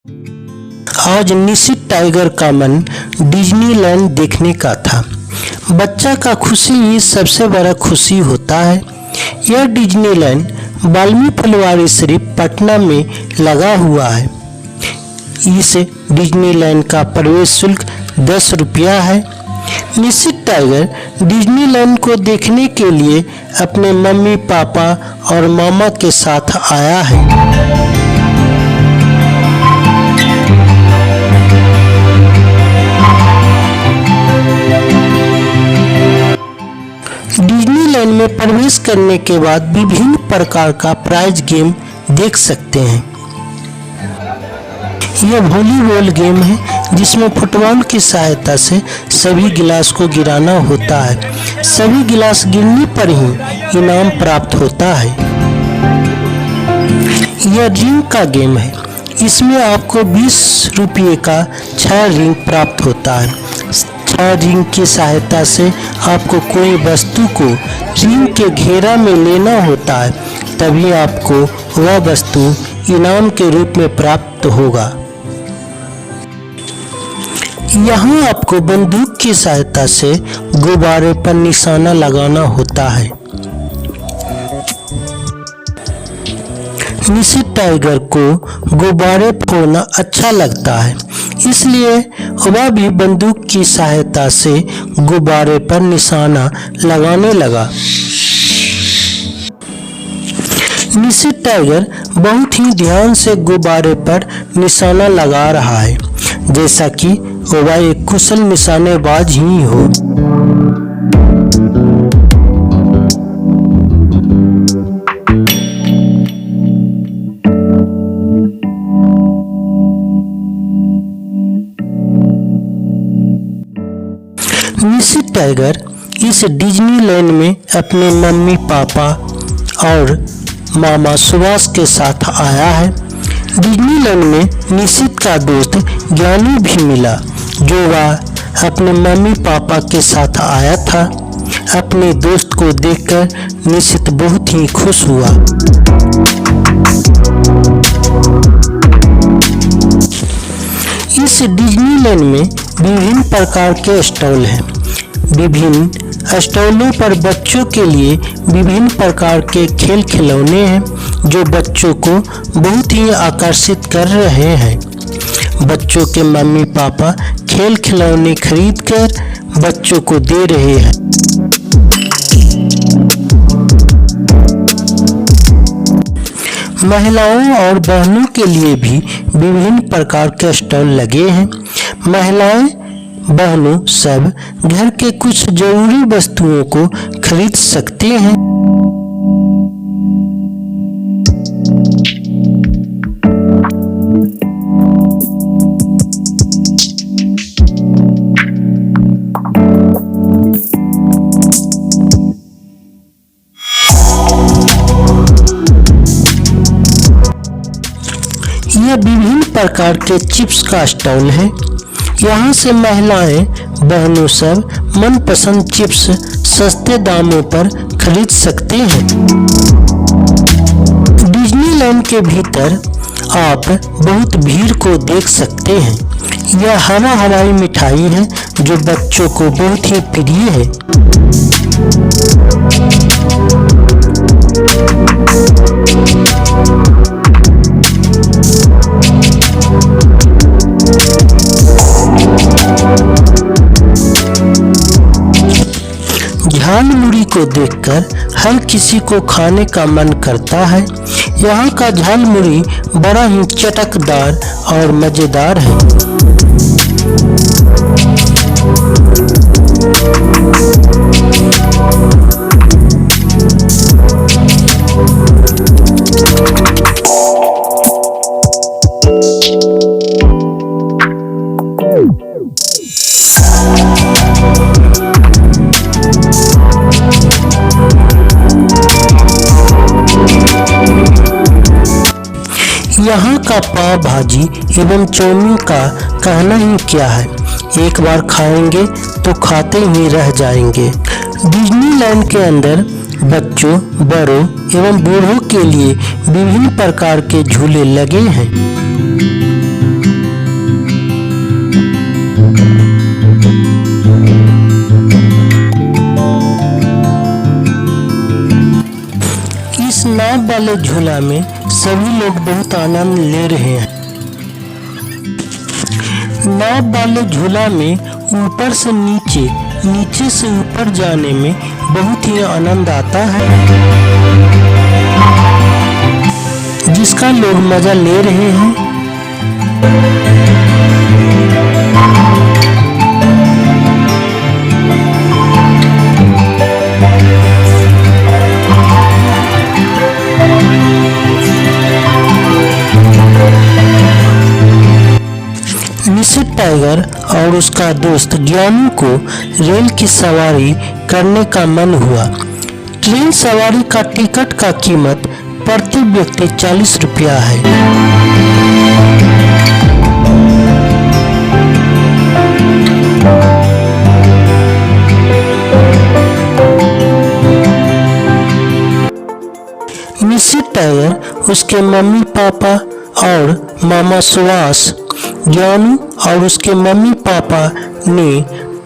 आज निशित टाइगर का मन डिज्नीलैंड देखने का था। बच्चा का खुशी ही सबसे बड़ा खुशी होता है। यह डिज्नीलैंड बाल्मी फुलवारी शरीफ पटना में लगा हुआ है। इस डिज्नीलैंड का प्रवेश शुल्क 10 रुपया है। निशित टाइगर डिज्नीलैंड को देखने के लिए अपने मम्मी पापा और मामा के साथ आया है। डिज्नीलैंड में प्रवेश करने के बाद विभिन्न प्रकार का प्राइज गेम देख सकते हैं। यह वॉलीबॉल गेम है जिसमें फुटबॉल की सहायता से सभी गिलास को गिराना होता है। सभी गिलास गिरने पर ही इनाम प्राप्त होता है। यह रिंग का गेम है। इसमें आपको 20 रुपये का 6 रिंग प्राप्त होता है। 6 रिंग की सहायता से आपको कोई वस्तु को रिंग के घेरा में लेना होता है, तभी आपको वह वस्तु इनाम के रूप में प्राप्त होगा। यहाँ आपको बंदूक की सहायता से गुब्बारे पर निशाना लगाना होता है। निशित टाइगर को गुब्बारे फोड़ना अच्छा लगता है, इसलिए वह भी बंदूक की सहायता से गुब्बारे पर निशाना लगाने लगा। निशित टाइगर बहुत ही ध्यान से गुब्बारे पर निशाना लगा रहा है, जैसा कि वह एक कुशल निशानेबाज ही हो। निशित टाइगर इस डिज्नीलैंड में अपने मम्मी पापा और मामा सुभाष के साथ आया है। डिज्नीलैंड में निशित का दोस्त ज्ञानी भी मिला, जो वह अपने मम्मी पापा के साथ आया था। अपने दोस्त को देखकर निशित बहुत ही खुश हुआ। इस डिज्नीलैंड में विभिन्न प्रकार के स्टॉल हैं। विभिन्न स्टॉलों पर बच्चों के लिए विभिन्न प्रकार के खेल खिलौने हैं, जो बच्चों को बहुत ही आकर्षित कर रहे हैं। बच्चों के मम्मी पापा खेल खिलौने खरीदकर बच्चों को दे रहे हैं। महिलाओं और बहनों के लिए भी विभिन्न प्रकार के स्टॉल लगे हैं। महिलाएं बहनों सब घर के कुछ जरूरी वस्तुओं को खरीद सकते हैं। यह विभिन्न प्रकार के चिप्स का स्टॉल है। यहाँ से महिलाएं बहनों सब मनपसंद चिप्स सस्ते दामों पर खरीद सकते हैं। डिज्नीलैंड के भीतर आप बहुत भीड़ को देख सकते हैं। यह हवा हवाई मिठाई है जो बच्चों को बहुत ही प्रिय है। झालमुड़ी को देखकर हर किसी को खाने का मन करता है। यहाँ का झालमुड़ी बड़ा ही चटकदार और मजेदार है। यहाँ का पाव भाजी एवं चाउमीन का कहना ही क्या है। एक बार खाएंगे तो खाते ही रह जाएंगे। डिज्नीलैंड के अंदर बच्चों, बड़ों एवं बूढ़ों के लिए विभिन्न प्रकार के झूले लगे हैं। वाले झूला में सभी लोग बहुत आनंद ले रहे हैं। नाव वाले झूला में ऊपर से नीचे, नीचे से ऊपर जाने में बहुत ही आनंद आता है, जिसका लोग मजा ले रहे हैं। मिस्टर टाइगर और उसका दोस्त ज्ञानू को रेल की सवारी करने का मन हुआ। ट्रेन सवारी का टिकट का कीमत प्रति व्यक्ति 40 रुपया है। मिस्टर टाइगर, उसके मम्मी पापा और मामा सुभाष, ज्ञानू और उसके मम्मी पापा ने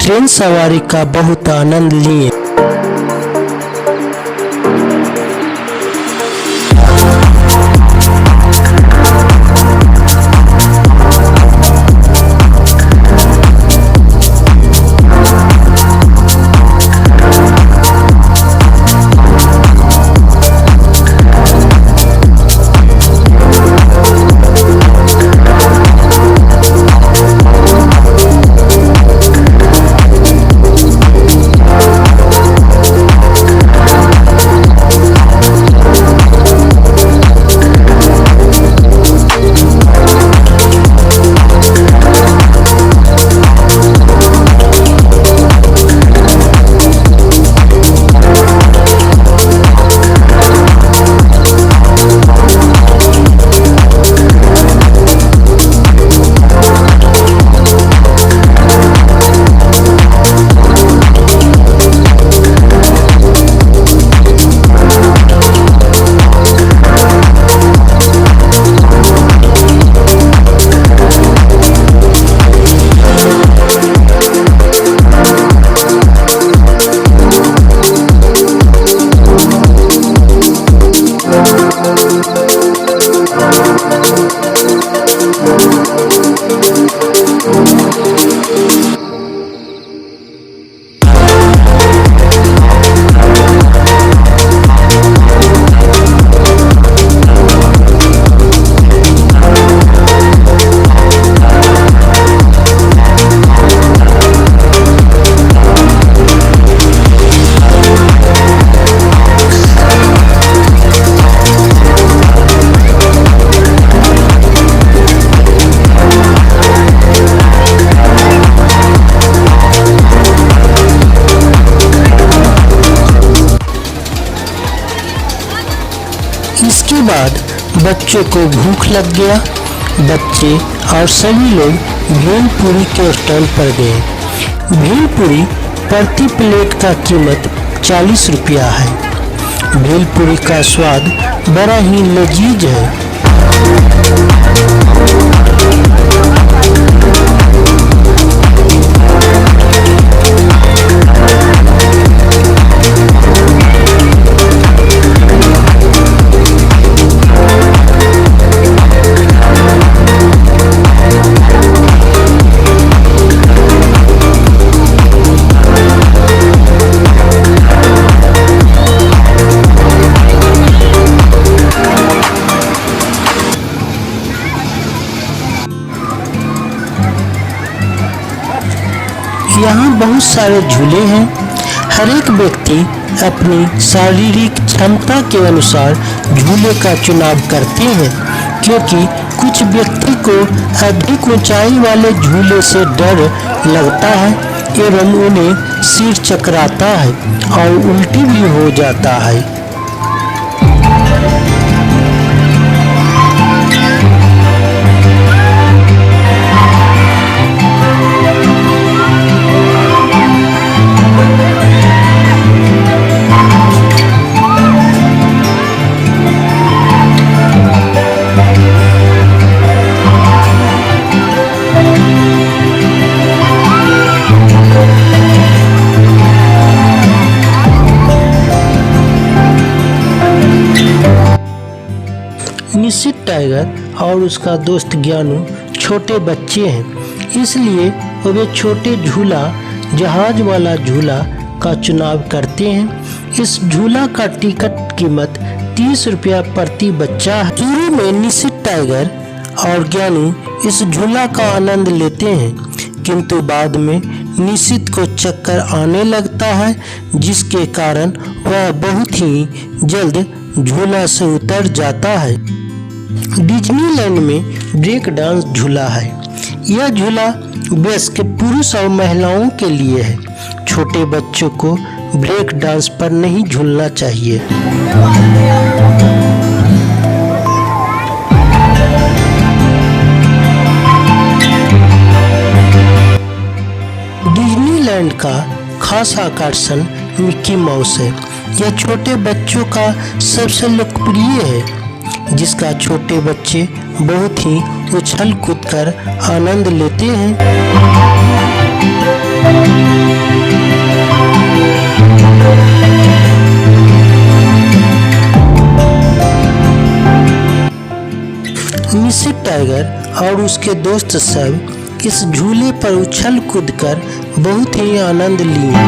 ट्रेन सवारी का बहुत आनंद लिए। इसके बाद बच्चों को भूख लग गया। बच्चे और सभी लोग भेलपुरी के स्टॉल पर गए। भेलपुरी प्रति प्लेट का कीमत 40 रुपया है। भेलपुरी का स्वाद बड़ा ही लजीज है। यहाँ बहुत सारे झूले हैं। हर एक व्यक्ति अपनी शारीरिक क्षमता के अनुसार झूले का चुनाव करते हैं, क्योंकि कुछ व्यक्ति को अधिक ऊंचाई वाले झूले से डर लगता है एवं उन्हें सिर चकराता है और उल्टी भी हो जाता है। टाइगर और उसका दोस्त ज्ञानू छोटे बच्चे हैं, इसलिए वे छोटे झूला, जहाज वाला झूला का चुनाव करते हैं। इस झूला का टिकट कीमत 30 रुपया प्रति बच्चा है। शुरू में निशित टाइगर और ज्ञानू इस झूला का आनंद लेते हैं, किंतु बाद में निशित को चक्कर आने लगता है, जिसके कारण वह बहुत ही जल्द झूला से उतर जाता है। डिज्नीलैंड में ब्रेक डांस झूला है। यह झूला वयस्क पुरुष और महिलाओं के लिए है। छोटे बच्चों को ब्रेक डांस पर नहीं झूलना चाहिए। डिज्नीलैंड का खास आकर्षण मिकी माउस है। यह छोटे बच्चों का सबसे लोकप्रिय है, जिसका छोटे बच्चे बहुत ही उछल कूद कर आनंद लेते हैं। निशित टाइगर और उसके दोस्त सब इस झूले पर उछल कूद कर बहुत ही आनंद लिए।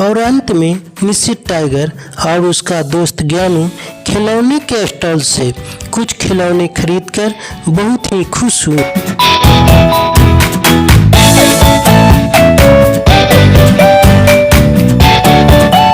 और अंत में निशित टाइगर और उसका दोस्त ज्ञानू खिलौने के स्टॉल से कुछ खिलौने खरीदकर बहुत ही खुश हुए।